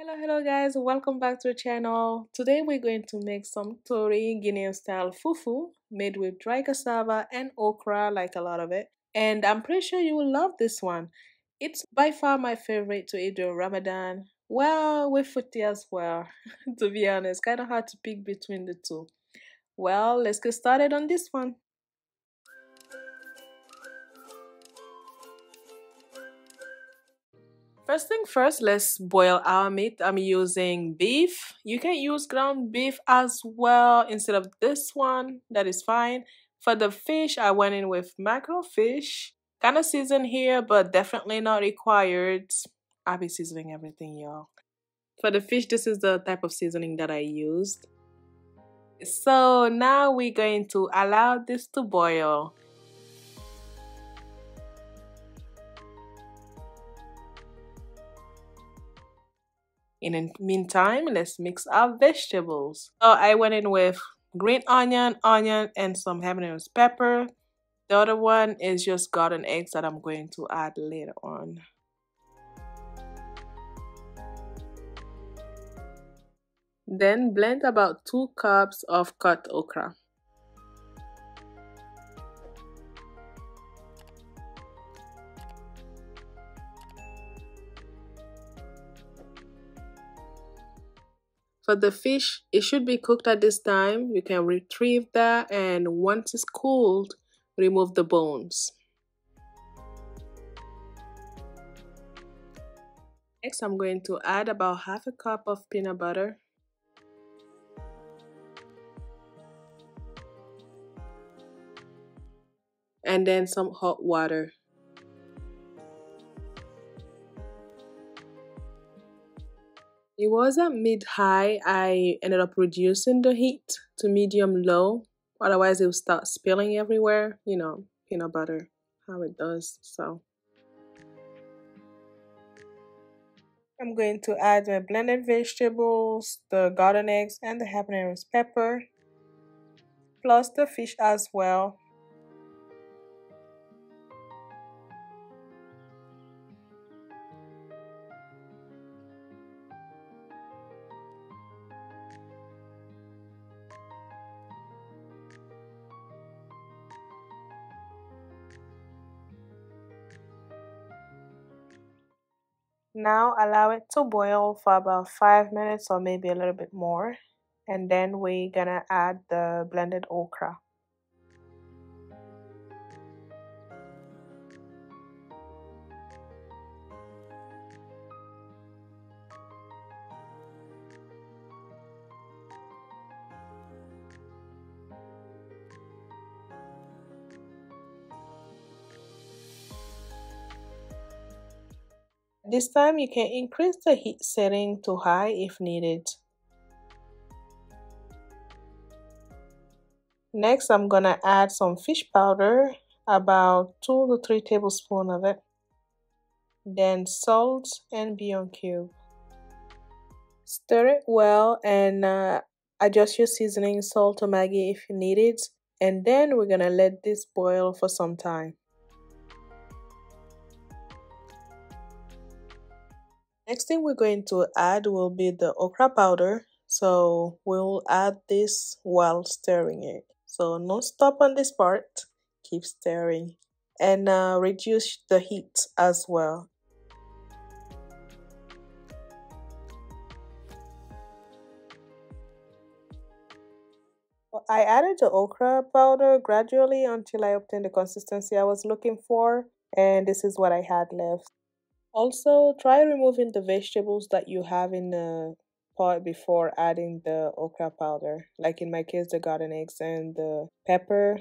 Hello guys, welcome back to the channel. Today we're going to make some tori Guinean style fufu made with dry cassava and okra, like a lot of it. And I'm pretty sure you will love this one. It's by far my favorite to eat during Ramadan. Well, with footy as well. To be honest, kind of hard to pick between the two. Well, let's get started on this one. First thing first, let's boil our meat. I'm using beef. You can use ground beef as well instead of this one. That is fine. For the fish, I went in with mackerel fish. Kind of seasoned here, but definitely not required. I'll be seasoning everything, y'all. For the fish, this is the type of seasoning that I used. So now we're going to allow this to boil. In the meantime, let's mix our vegetables. So I went in with green onion, and some habanero pepper. The other one is just garden eggs that I'm going to add later on. Then blend about 2 cups of cut okra. For the fish, it should be cooked at this time. You can retrieve that, and once it's cooled, remove the bones. Next, I'm going to add about half a cup of peanut butter. And then some hot water. It was at mid-high. I ended up reducing the heat to medium-low. Otherwise, it will start spilling everywhere. You know, peanut butter, how it does. So I'm going to add my blended vegetables, the garden eggs, and the habanero pepper, plus the fish as well. Now allow it to boil for about 5 minutes or maybe a little bit more. And then we're gonna add the blended okra. This time you can increase the heat setting to high if needed. Next, I'm gonna add some fish powder, about 2 to 3 tablespoons of it. Then salt and bouillon cube. Stir it well and adjust your seasoning, salt or maggi if you need it. And then we're gonna let this boil for some time. Next thing we're going to add will be the okra powder. So we'll add this while stirring it. So no stop on this part, keep stirring. And reduce the heat as well. I added the okra powder gradually until I obtained the consistency I was looking for, and this is what I had left. Also, try removing the vegetables that you have in the pot before adding the okra powder. Like in my case, the garden eggs and the pepper,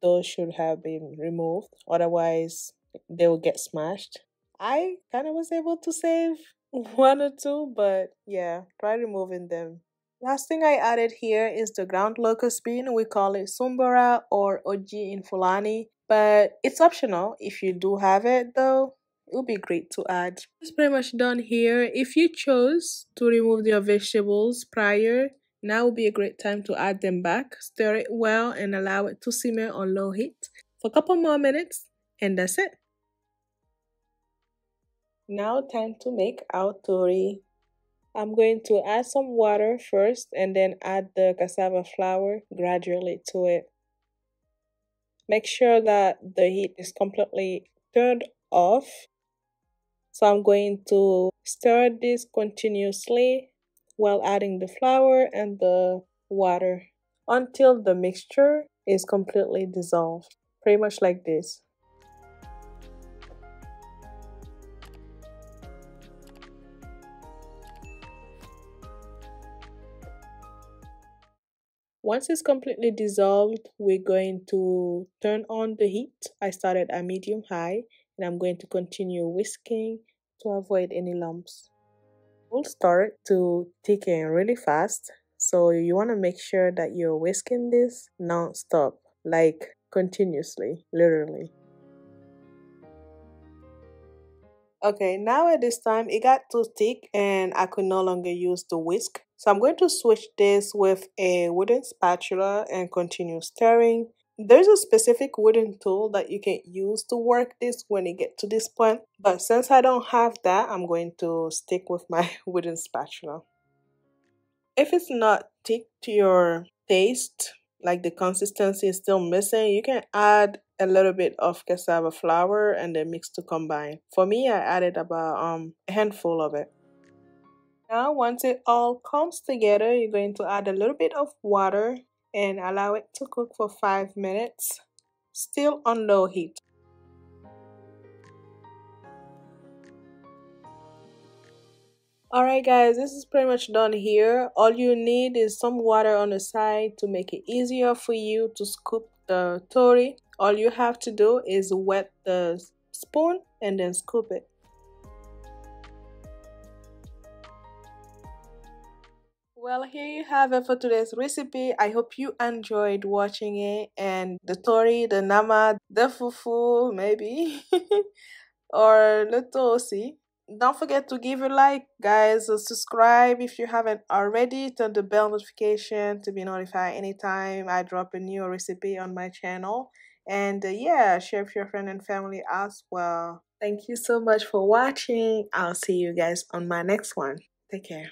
those should have been removed. Otherwise, they will get smashed. I kind of was able to save one or two, but yeah, try removing them. Last thing I added here is the ground locust bean. We call it sumbara or oji in Fulani, but it's optional if you do have it though. It would be great to add. It's pretty much done here. If you chose to remove your vegetables prior, now would be a great time to add them back. Stir it well and allow it to simmer on low heat for a couple more minutes, and that's it. Now time to make our tori. I'm going to add some water first and then add the cassava flour gradually to it. Make sure that the heat is completely turned off. So I'm going to stir this continuously while adding the flour and the water until the mixture is completely dissolved. Pretty much like this. Once it's completely dissolved, we're going to turn on the heat. I started at medium high and I'm going to continue whisking to avoid any lumps. Will start to thicken really fast, so you want to make sure that you're whisking this non-stop, like continuously, literally. Okay, now at this time it got too thick and I could no longer use the whisk. So I'm going to switch this with a wooden spatula and continue stirring. There's a specific wooden tool that you can use to work this when you get to this point. But since I don't have that, I'm going to stick with my wooden spatula. If it's not thick to your taste, like the consistency is still missing, you can add a little bit of cassava flour and then mix to combine. For me, I added about a handful of it. Now, once it all comes together, you're going to add a little bit of water and allow it to cook for 5 minutes, still on low heat. Alright guys, this is pretty much done here. All you need is some water on the side to make it easier for you to scoop the tori. All you have to do is wet the spoon and then scoop it. Well, here you have it for today's recipe. I hope you enjoyed watching it, and the tori, the nama, the fufu, maybe, or the tosi. Don't forget to give a like, guys. Subscribe if you haven't already. Turn the bell notification to be notified anytime I drop a new recipe on my channel. And yeah, share with your friend and family as well. Thank you so much for watching. I'll see you guys on my next one. Take care.